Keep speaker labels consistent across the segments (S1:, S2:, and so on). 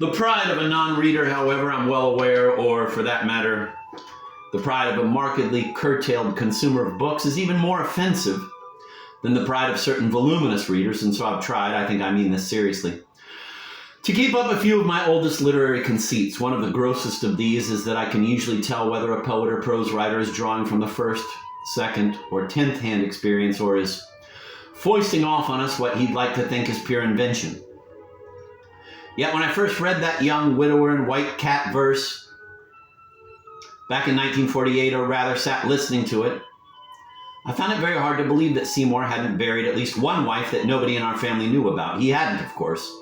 S1: The pride of a non-reader, however, I'm well aware, or for that matter, the pride of a markedly curtailed consumer of books is even more offensive than the pride of certain voluminous readers, and so I've tried, I think I mean this seriously, to keep up a few of my oldest literary conceits. One of the grossest of these is that I can usually tell whether a poet or prose writer is drawing from the first, second, or 10th hand experience, or is foisting off on us what he'd like to think is pure invention. Yet when I first read that young widower and white cat verse back in 1948, or rather sat listening to it, I found it very hard to believe that Seymour hadn't buried at least one wife that nobody in our family knew about. He hadn't, of course.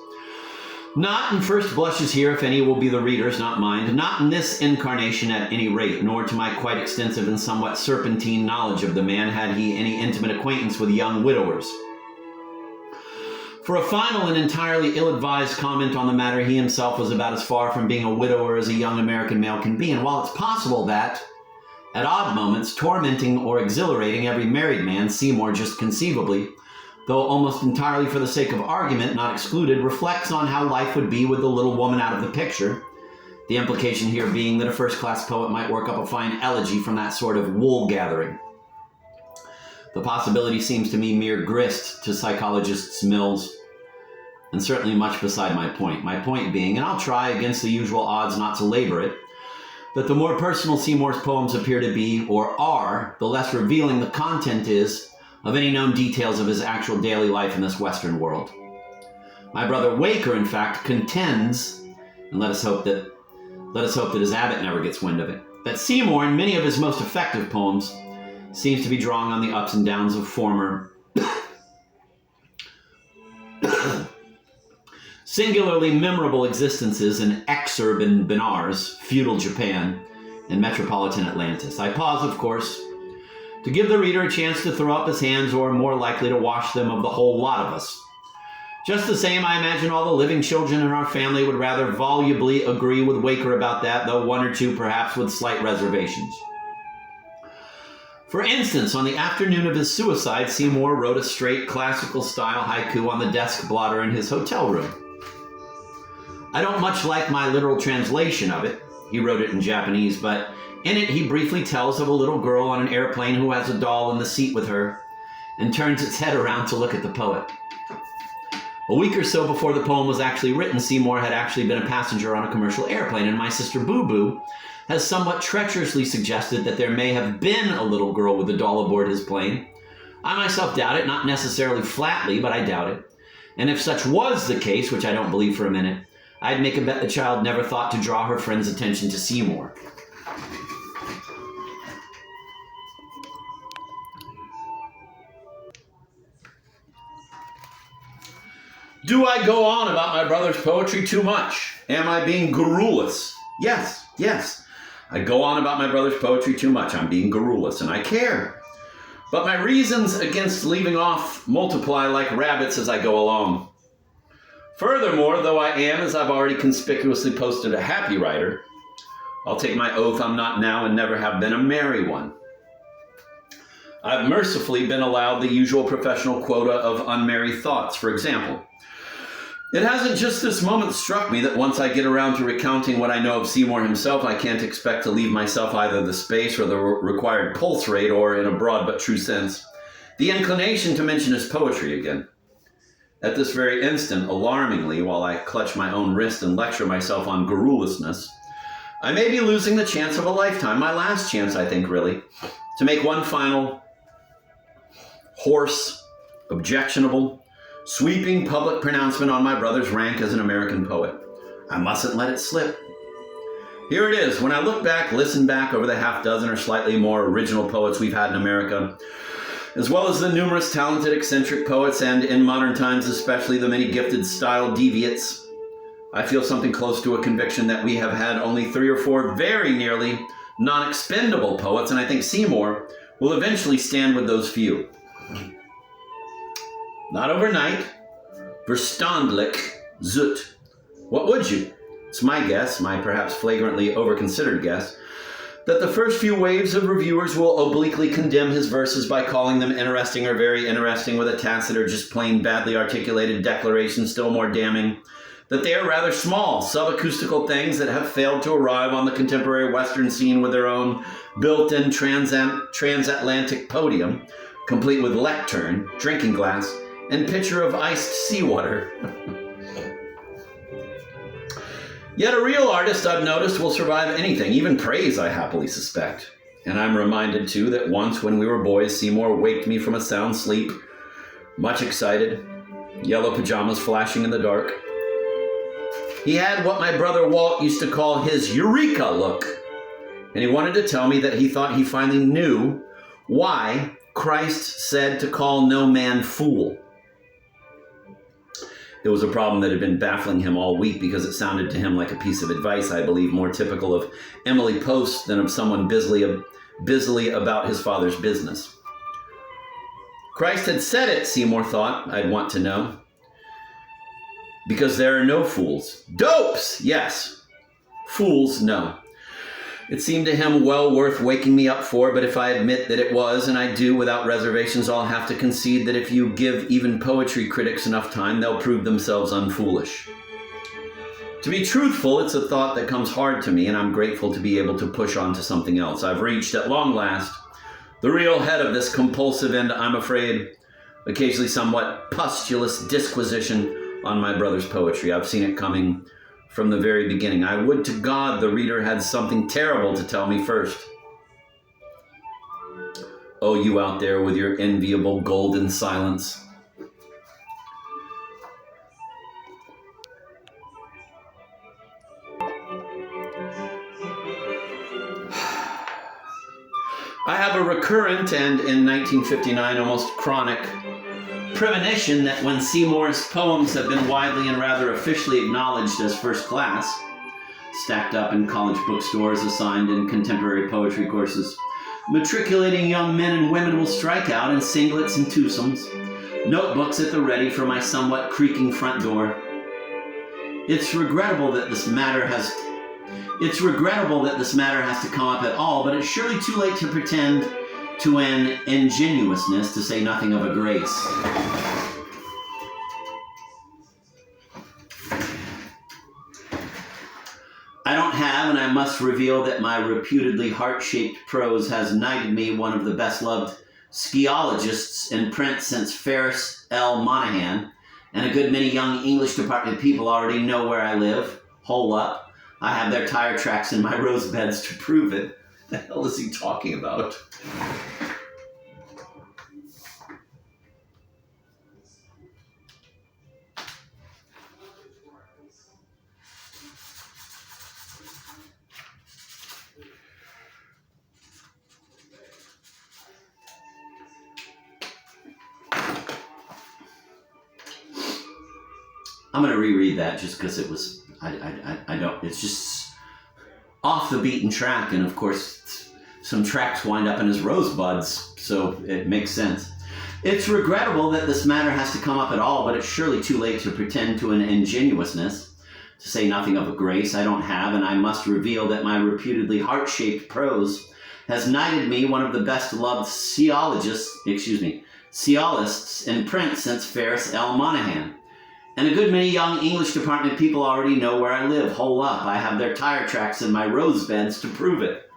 S1: Not in first blushes here, if any will be the reader's, not mine. Not in this incarnation at any rate, nor to my quite extensive and somewhat serpentine knowledge of the man had he any intimate acquaintance with young widowers. For a final and entirely ill-advised comment on the matter, he himself was about as far from being a widower as a young American male can be, and while it's possible that, at odd moments, tormenting or exhilarating every married man, Seymour just conceivably, though almost entirely for the sake of argument, not excluded, reflects on how life would be with the little woman out of the picture, the implication here being that a first-class poet might work up a fine elegy from that sort of wool-gathering. The possibility seems to me mere grist to psychologists' mills, and certainly much beside my point. My point being, and I'll try against the usual odds not to labor it, that the more personal Seymour's poems appear to be, or are, the less revealing the content is of any known details of his actual daily life in this Western world. My brother Waker, in fact, contends, and let us hope that his abbot never gets wind of it, that Seymour, in many of his most effective poems, seems to be drawing on the ups and downs of former singularly memorable existences in exurban Benares, feudal Japan, and metropolitan Atlantis. I pause, of course, to give the reader a chance to throw up his hands, or more likely to wash them of the whole lot of us. Just the same, I imagine all the living children in our family would rather volubly agree with Waker about that, though one or two perhaps with slight reservations. For instance, on the afternoon of his suicide, Seymour wrote a straight classical-style haiku on the desk blotter in his hotel room. I don't much like my literal translation of it. He wrote it in Japanese, but in it he briefly tells of a little girl on an airplane who has a doll in the seat with her and turns its head around to look at the poet. A week or so before the poem was actually written, Seymour had actually been a passenger on a commercial airplane, and my sister Boo Boo has somewhat treacherously suggested that there may have been a little girl with a doll aboard his plane. I myself doubt it, not necessarily flatly, but I doubt it. And if such was the case, which I don't believe for a minute, I'd make a bet the child never thought to draw her friend's attention to Seymour. Do I go on about my brother's poetry too much? Am I being garrulous? Yes. I go on about my brother's poetry too much. I'm being garrulous, and I care. But my reasons against leaving off multiply like rabbits as I go along. Furthermore, though I am, as I've already conspicuously posted, a happy writer, I'll take my oath I'm not now and never have been a merry one. I've mercifully been allowed the usual professional quota of unmerry thoughts. For example, it hasn't just this moment struck me that once I get around to recounting what I know of Seymour himself, I can't expect to leave myself either the space or the required pulse rate, or, in a broad but true sense, the inclination to mention his poetry again. At this very instant, alarmingly, while I clutch my own wrist and lecture myself on garrulousness, I may be losing the chance of a lifetime, my last chance, I think, really, to make one final, hoarse, objectionable, sweeping public pronouncement on my brother's rank as an American poet. I mustn't let it slip. Here it is. When I look back, listen back over the half dozen or slightly more original poets we've had in America, as well as the numerous talented eccentric poets, and in modern times especially the many gifted style deviates, I feel something close to a conviction that we have had only 3 or 4 very nearly non-expendable poets, and I think Seymour will eventually stand with those few. Not overnight. Verstandlich, zut. What would you? It's my guess, my perhaps flagrantly overconsidered guess, that the first few waves of reviewers will obliquely condemn his verses by calling them interesting or very interesting, with a tacit or just plain badly articulated declaration still more damning that they are rather small, subacoustical things that have failed to arrive on the contemporary Western scene with their own built-in transatlantic podium, complete with lectern, drinking glass, and pitcher of iced seawater. Yet a real artist, I've noticed, will survive anything, even praise, I happily suspect. And I'm reminded, too, that once when we were boys, Seymour waked me from a sound sleep, much excited, yellow pajamas flashing in the dark. He had what my brother Walt used to call his eureka look, and he wanted to tell me that he thought he finally knew why Christ said to call no man fool. It was a problem that had been baffling him all week because it sounded to him like a piece of advice, I believe, more typical of Emily Post than of someone busily about his father's business. Christ had said it, Seymour thought I'd want to know. Because there are no fools. Dopes, yes. Fools, no. It seemed to him well worth waking me up for, but if I admit that it was, and I do without reservations, I'll have to concede that if you give even poetry critics enough time, they'll prove themselves unfoolish. To be truthful, it's a thought that comes hard to me, and I'm grateful to be able to push on to something else. I've reached, at long last, the real head of this compulsive and, I'm afraid, occasionally somewhat pustulous disquisition on my brother's poetry. I've seen it coming from the very beginning. I would to God the reader had something terrible to tell me first. Oh, you out there with your enviable golden silence. I have a recurrent and, in 1959, almost chronic premonition that when Seymour's poems have been widely and rather officially acknowledged as first class, stacked up in college bookstores, assigned in contemporary poetry courses, matriculating young men and women will strike out in singlets and twosomes, notebooks at the ready for my somewhat creaking front door. It's regrettable that this matter has to come up at all, but it's surely too late to pretend to an ingenuousness, to say nothing of a grace. I don't have, and I must reveal that my reputedly heart-shaped prose has knighted me one of the best-loved skiologists in print since Ferris L. Monahan, and a good many young English department people already know where I live. Hole up. I have their tire tracks in my rose beds to prove it. The hell is he talking about? I'm going to reread that just because it was, I don't, it's just off the beaten track. And of course, some tracks wind up in his rosebuds, so it makes sense. It's regrettable that this matter has to come up at all, but it's surely too late to pretend to an ingenuousness, to say nothing of a grace I don't have, and I must reveal that my reputedly heart-shaped prose has knighted me one of the best-loved sciolists in print since Ferris L. Monahan. And a good many young English department people already know where I live. Hole up. I have their tire tracks in my rose beds to prove it.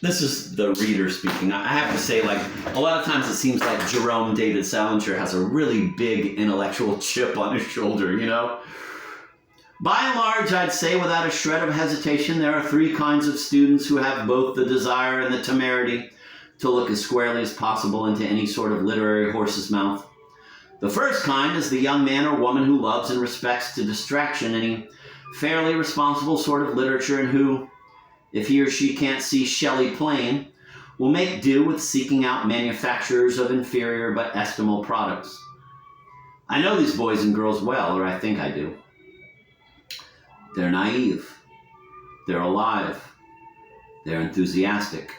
S1: This is the reader speaking. I have to say, like, a lot of times it seems like Jerome David Salinger has a really big intellectual chip on his shoulder, you know? By and large, I'd say without a shred of hesitation, there are three kinds of students who have both the desire and the temerity to look as squarely as possible into any sort of literary horse's mouth. The first kind is the young man or woman who loves and respects to distraction any fairly responsible sort of literature and who, if he or she can't see Shelley plain, will make do with seeking out manufacturers of inferior but estimable products. I know these boys and girls well, or I think I do. They're naive. They're alive. They're enthusiastic.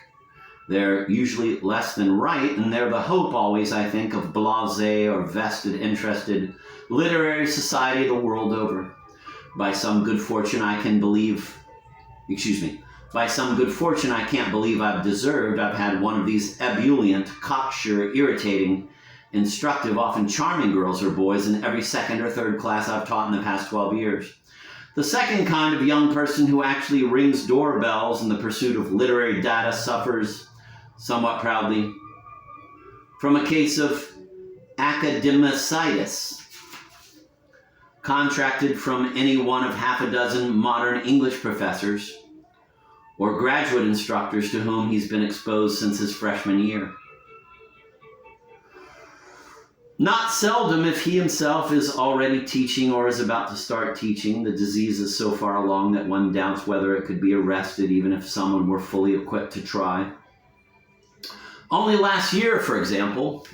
S1: They're usually less than right, and they're the hope always, I think, of blasé or vested, interested literary society the world over. By some good fortune, By some good fortune I can't believe I've deserved, I've had one of these ebullient, cocksure, irritating, instructive, often charming girls or boys in every second or third class I've taught in the past 12 years. The second kind of young person who actually rings doorbells in the pursuit of literary data suffers, somewhat proudly, from a case of academicitis, contracted from any one of half a dozen modern English professors or graduate instructors to whom he's been exposed since his freshman year. Not seldom, if he himself is already teaching or is about to start teaching, the disease is so far along that one doubts whether it could be arrested even if someone were fully equipped to try. Only last year, for example,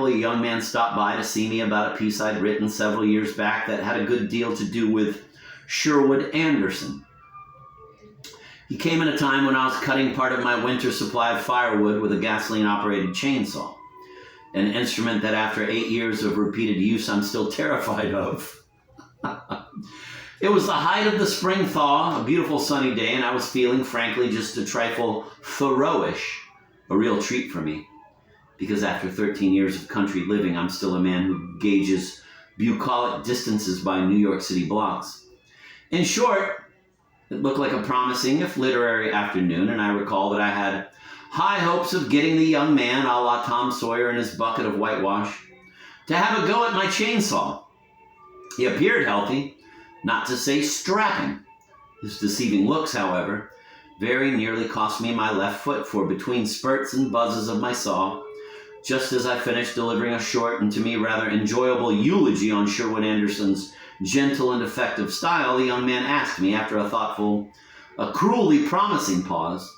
S1: a young man stopped by to see me about a piece I'd written several years back that had a good deal to do with Sherwood Anderson. He came at a time when I was cutting part of my winter supply of firewood with a gasoline-operated chainsaw, an instrument that after 8 years of repeated use I'm still terrified of. It was the height of the spring thaw, a beautiful sunny day, and I was feeling, frankly, just a trifle thoreauish, a real treat for me. Because after 13 years of country living, I'm still a man who gauges bucolic distances by New York City blocks. In short, it looked like a promising, if literary, afternoon, and I recall that I had high hopes of getting the young man, a la Tom Sawyer and his bucket of whitewash, to have a go at my chainsaw. He appeared healthy, not to say strapping. His deceiving looks, however, very nearly cost me my left foot, for between spurts and buzzes of my saw, just as I finished delivering a short and to me rather enjoyable eulogy on Sherwood Anderson's gentle and effective style, the young man asked me, after a cruelly promising pause,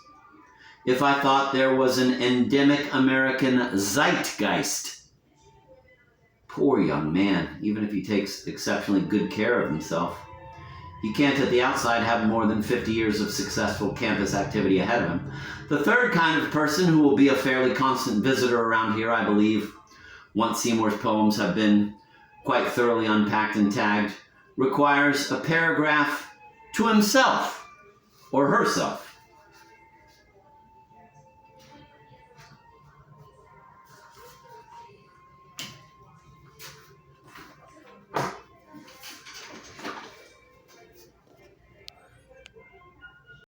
S1: if I thought there was an endemic American zeitgeist. Poor young man, even if he takes exceptionally good care of himself. He can't at the outside have more than 50 years of successful campus activity ahead of him. The third kind of person who will be a fairly constant visitor around here, I believe, once Seymour's poems have been quite thoroughly unpacked and tagged, requires a paragraph to himself or herself.